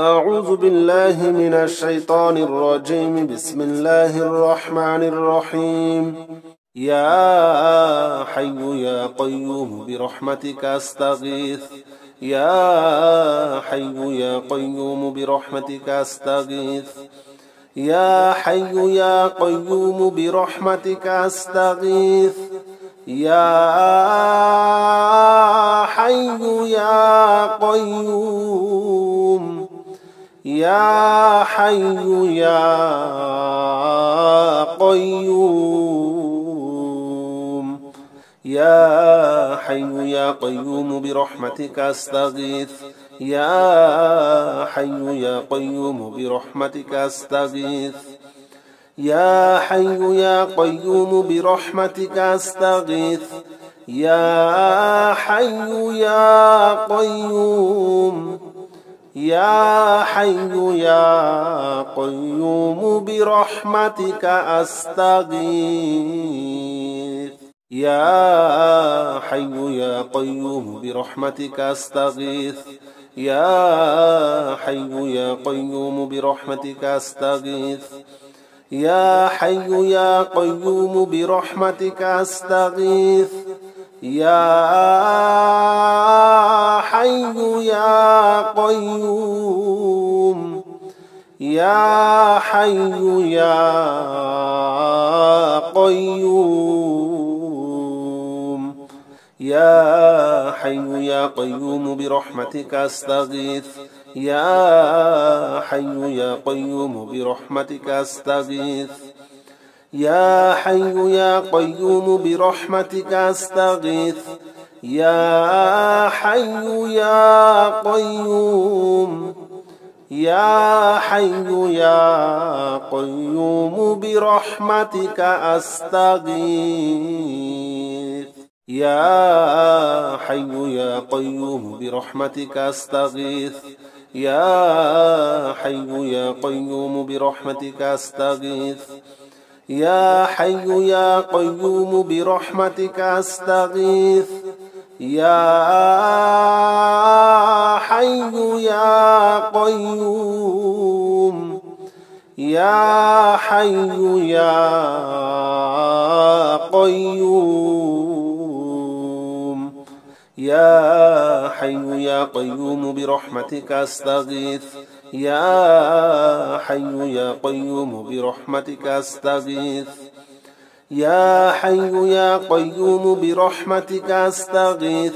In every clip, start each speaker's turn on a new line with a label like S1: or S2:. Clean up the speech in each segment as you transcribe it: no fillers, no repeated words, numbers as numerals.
S1: أعوذ بالله من الشيطان الرجيم. بسم الله الرحمن الرحيم. يا حي يا قيوم برحمتك أستغيث. يا حي يا قيوم برحمتك أستغيث. يا حي يا قيوم برحمتك أستغيث. يا حي يا قيوم. يا حي يا قيوم. يا حي يا قيوم برحمتك أستغيث. يا حي يا قيوم برحمتك أستغيث. يا حي يا قيوم برحمتك أستغيث. يا حي يا قيوم. يا حي يا قيوم برحمتك أستغيث. يا حي يا قيوم برحمتك أستغيث. يا حي يا قيوم برحمتك أستغيث. يا حي يا قيوم برحمتك أستغيث. يا حي يا قيوم. يا حي يا قيوم. يا حي يا قيوم برحمتك أستغيث. يا حي يا قيوم برحمتك أستغيث. يا حي يا قيوم برحمتك أستغيث. يا حي يا قيوم. يا حي يا قيوم برحمتك أستغيث. يا حي يا قيوم برحمتك أستغيث. يا حي يا قيوم برحمتك أستغيث. يا حي يا قيوم برحمتك أستغيث. يا حي يا قيوم. يا حي يا قيوم. يا حي يا قيوم برحمتك أستغيث. يا حي يا قيوم برحمتك أستغيث. يا حي يا قيوم برحمتك أستغيث.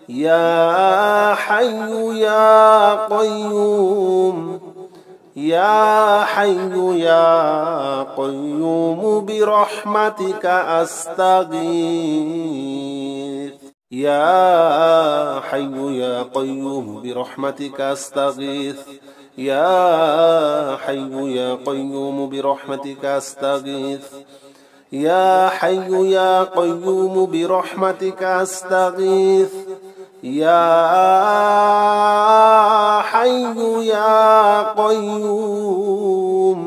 S1: يا حي يا قيوم. يا حي يا قيوم برحمتك أستغيث. يا حي يا قيوم برحمتك أستغيث. يا حي يا قيوم برحمتك أستغيث. يا حي يا قيوم برحمتك أستغيث. يا حي يا قيوم.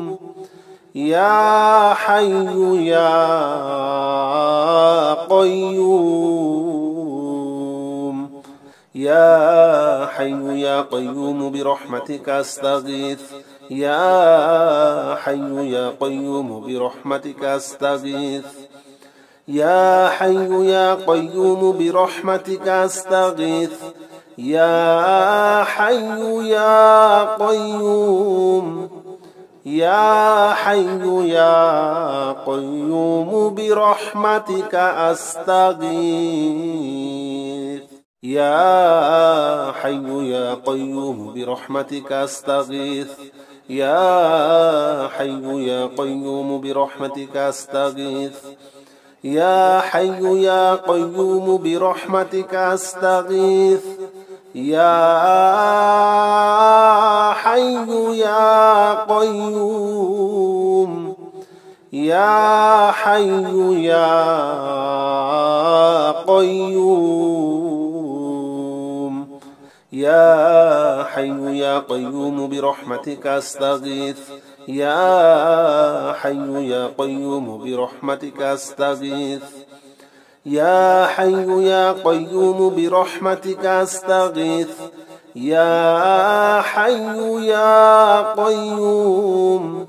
S1: يا حي يا قيوم. يا حي يا قيوم برحمتك أستغيث. يا حي يا قيوم برحمتك أستغيث. يا حي يا قيوم برحمتك أستغيث. يا حي يا قيوم. يا حي يا قيوم برحمتك أستغيث. يا حي يا قيوم برحمتك أستغيث. يا حي يا قيوم برحمتك أستغيث. يا حي يا قيوم برحمتك أستغيث. يا حي يا قيوم. يا حي يا قيوم. يا حي يا قيوم برحمتك أستغيث. يا حي يا قيوم برحمتك أستغيث. يا حي يا قيوم برحمتك أستغيث. يا حي يا قيوم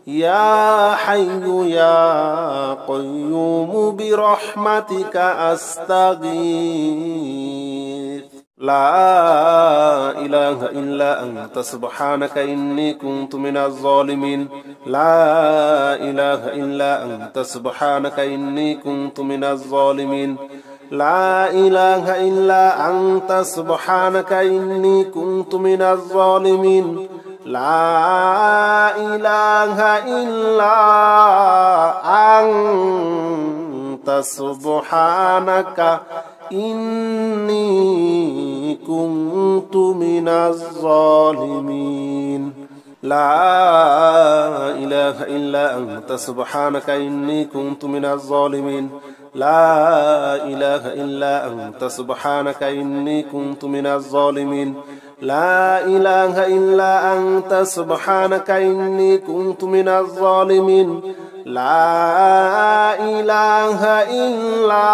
S1: يا حي يا قيوم برحمتك أستغيث لا إله إلا أنت سبحانك إني كنت من الظالمين لا إله إلا أنت سبحانك إني كنت من الظالمين لا إله إلا أنت سبحانك إني كنت من الظالمين لا إله إلا أنت سبحانك إني كنت من الظالمين لا إله إلا أنت سبحانك إني كنت من الظالمين لا إله إلا أنت سبحانك إني كنت من الظالمين لا إله إلا أنت سبحانك إني كنت من الظالمين لا إله إلا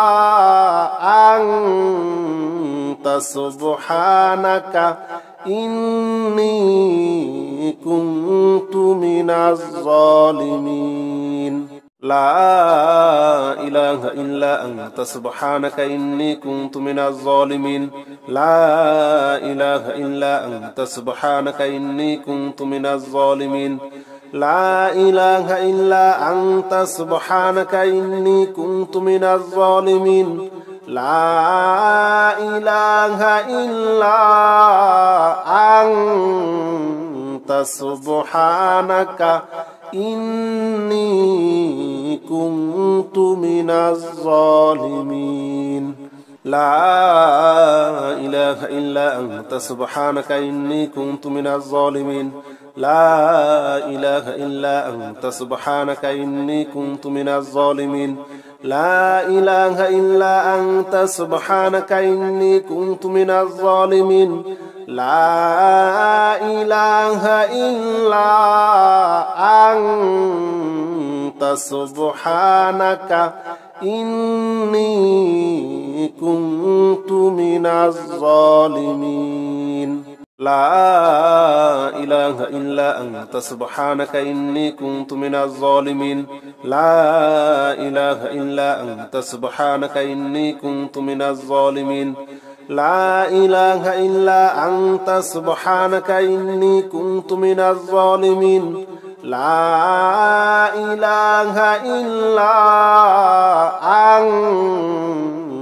S1: أنت سبحانك إني كنت من الظالمين لا إله إلا أنت سبحانك إني كنت من الظالمين لا إله إلا أنت سبحانك إني كنت من الظالمين لا إله إلا أنت سبحانك إني كنت من الظالمين لا إله إلا أنت سبحانك إني كنت من الظالمين لا إله إلا أنت سبحانك إني كنت من الظالمين لا إله إلا أنت سبحانك إني كنت من الظالمين لا إله إلا أنت سبحانك إني كنت من الظالمين لا إله إلا أنت سبحانك إني كنت من الظالمين لا إله إلا أنت سبحانك إني كنت من الظالمين لا إله إلا أنت سبحانك إني كنت من الظالمين لا إله إلا أنت سبحانك إني كنت من الظالمين لا إله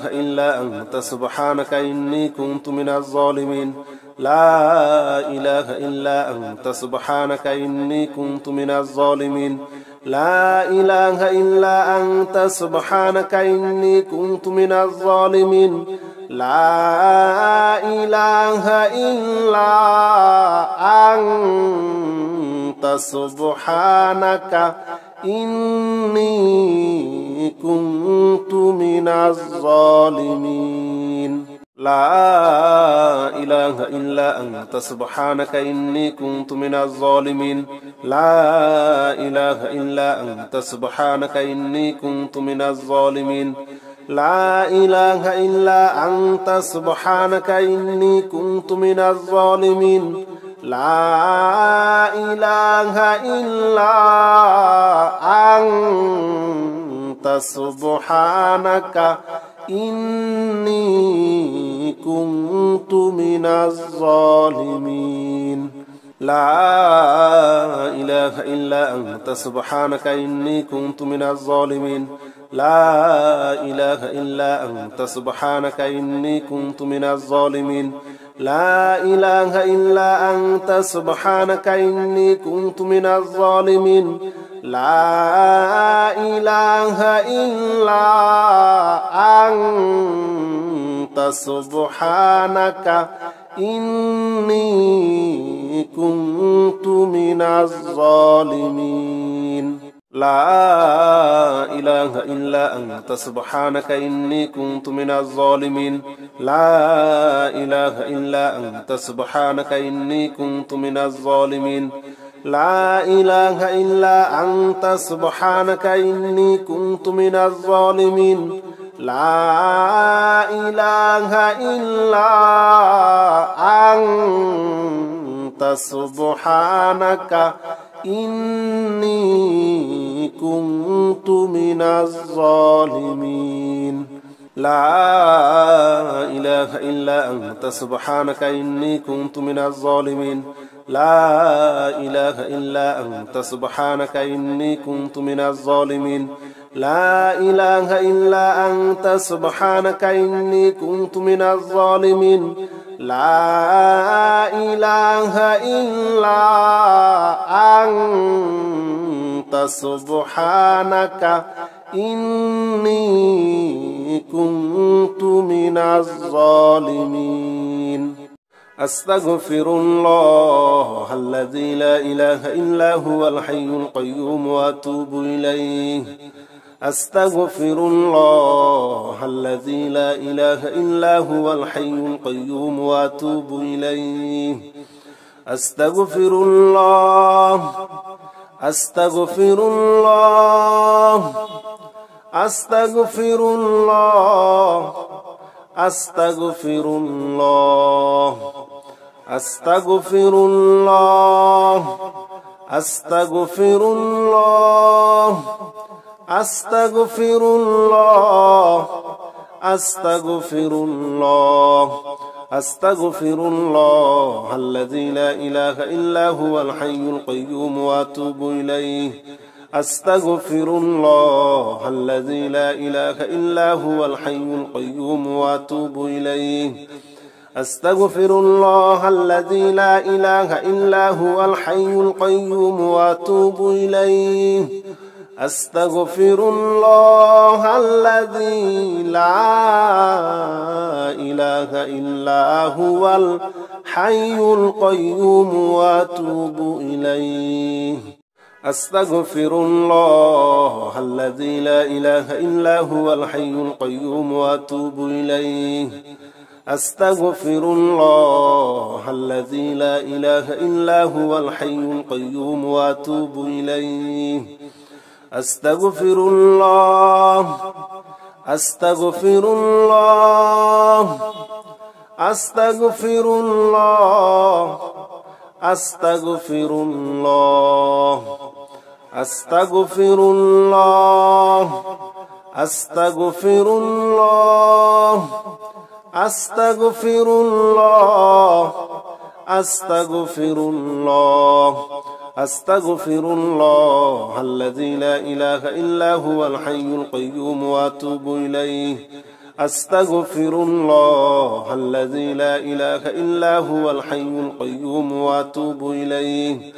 S1: إلا أنت سبحانك إني كنت من الظالمين لا إله إلا أنت سبحانك إني كنت من الظالمين لا إله إلا أنت سبحانك إني كنت من الظالمين لا إله إلا أنت سبحانك إني كنت من الظالمين لا إله إلا أنت سبحانك إني كنت من الظالمين لا إله إلا أنت سبحانك إني كنت من الظالمين لا إله إلا أنت سبحانك إني كنت من الظالمين لا إله إلا أنت سبحانك إني كنت من الظالمين لا إله إلا أنت سبحانك إني كنت من الظالمين لا إله إلا أنت سبحانك إني كنت من الظالمين لا إله إلا أنت سبحانك إني كنت من الظالمين لا إله إلا أنت سبحانك إني كنت من الظالمين لا إله إلا أنت سبحانك إني كنت من الظالمين لا إله إلا أنت سبحانك إني كنت من الظالمين لا إله إلا أنت سبحانك إني كنت من الظالمين لا إله إلا أنت سبحانك إني كنت من الظالمين لا إله إلا أنت سبحانك إني كنت من الظالمين لا إله إلا أنت سبحانك إني كنت من الظالمين لا إله إلا أنت سبحانك إني كنت من الظالمين لا إله إلا أنت سبحانك إني كنت من الظالمين لا إله إلا أنت سبحانك إني كنت من الظالمين أستغفر الله الذي لا إله إلا هو الحي القيوم وأتوب إليه أستغفر الله الذي لا إله إلا هو الحي القيوم وأتوب إليه أستغفر الله أستغفر الله أستغفر الله أستغفر الله أستغفر الله أستغفر الله أستغفر الله أستغفر الله أستغفر الله الذي لا إله إلا هو الحي القيوم وأتوب إليه أستغفر الله الذي لا إله إلا هو الحي القيوم وأتوب إليه أستغفر الله الذي لا إله إلا هو الحي القيوم وأتوب إليه أستغفر الله الذي لا إله إلا هو الحي القيوم وأتوب إليه أستغفر الله الذي لا إله إلا هو الحي القيوم وأتوب إليه أستغفر الله الذي لا إله إلا هو الحي القيوم وأتوب إليه أستغفر الله أستغفر الله أستغفر الله أستغفر الله أستغفر الله أستغفر الله أستغفر الله أستغفر الله أستغفر الله الذي لا إله إلا هو الحي القيوم وأتوب إليه أستغفر الله الذي لا إله إلا هو الحي القيوم وأتوب إليه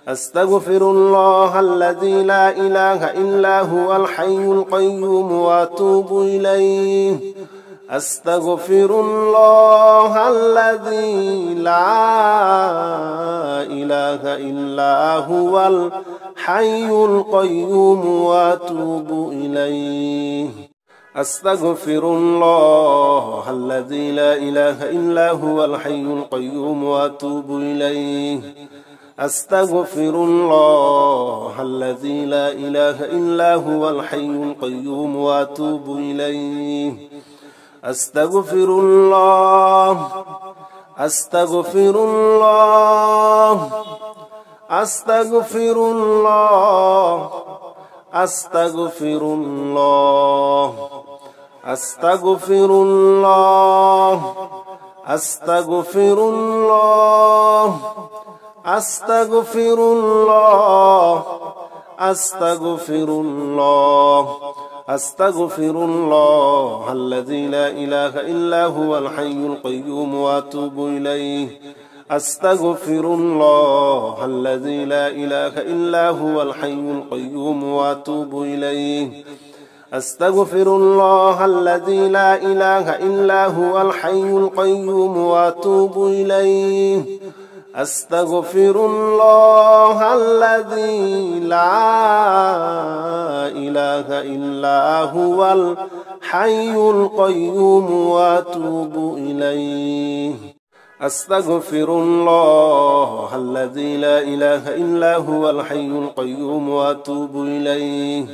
S1: أستغفر الله الذي لا إله إلا هو الحي القيوم وأتوب إليه أستغفر الله الذي لا إله إلا هو الحي القيوم وأتوب إليه أستغفر الله الذي لا إله إلا هو الحي القيوم وأتوب إليه أستغفر الله الذي لا إله إلا هو الحي القيوم وأتوب إليه أستغفر الله أستغفر الله أستغفر الله أستغفر الله أستغفر الله أستغفر الله أستغفر الله أستغفر الله أستغفر الله الذي لا إله إلا هو الحي القيوم وأتوب إليه أستغفر الله الذي لا إله إلا هو الحي القيوم وأتوب إليه أستغفر الله الذي لا إله إلا هو الحي القيوم وأتوب إليه أستغفر الله الذي لا إله إلا هو الحي القيوم وأتوب إليه أستغفر الله الذي لا إله إلا هو الحي القيوم وأتوب إليه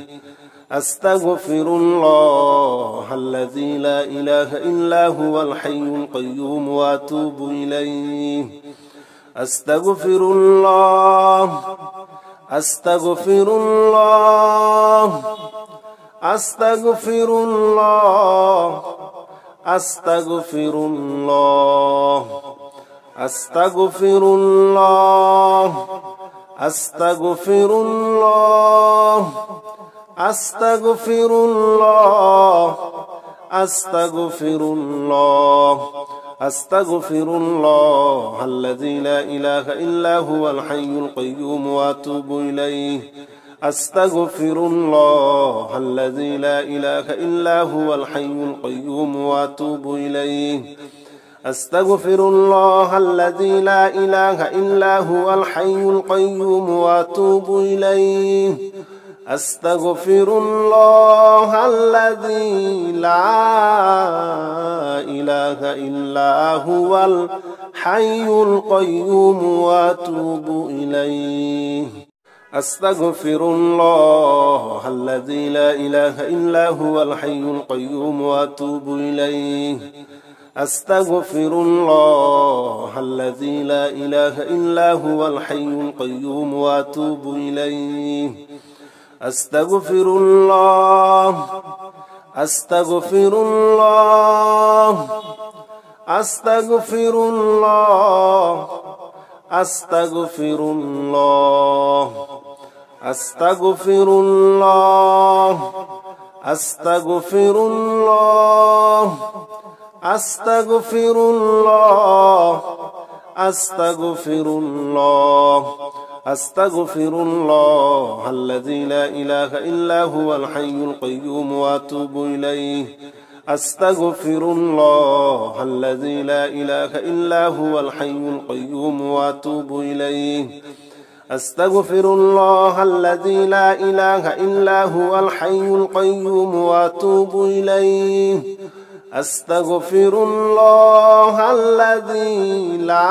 S1: أستغفر الله الذي لا إله إلا هو الحي القيوم وأتوب إليه أستغفر الله أستغفر الله أستغفر الله أستغفر الله أستغفر الله أستغفر الله أستغفر الله أستغفر الله أستغفر الله الذي لا إله إلا هو الحي القيوم وأتوب إليه أستغفر الله الذي لا إله إلا هو الحي القيوم وأتوب إليه أستغفر الله الذي لا إله إلا هو الحي القيوم وأتوب إليه أستغفر الله الذي لا إله إلا هو الحي القيوم وأتوب إليه أستغفر الله الذي لا إله إلا هو الحي القيوم وأتوب إليه أستغفر الله الذي لا إله إلا هو الحي القيوم وأتوب إليه أستغفر الله أستغفر الله أستغفر الله أستغفر الله أستغفر الله أستغفر الله أستغفر الله أستغفر الله أستغفر الله الذي لا إله إلا هو الحي القيوم وأتوب إليه أستغفر الله الذي لا إله إلا هو الحي القيوم وأتوب إليه أستغفر الله الذي لا إله إلا هو الحي القيوم وأتوب إليه أستغفر الله الذي لا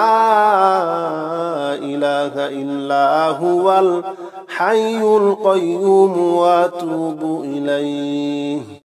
S1: إله إلا هو الحي القيوم وأتوب إليه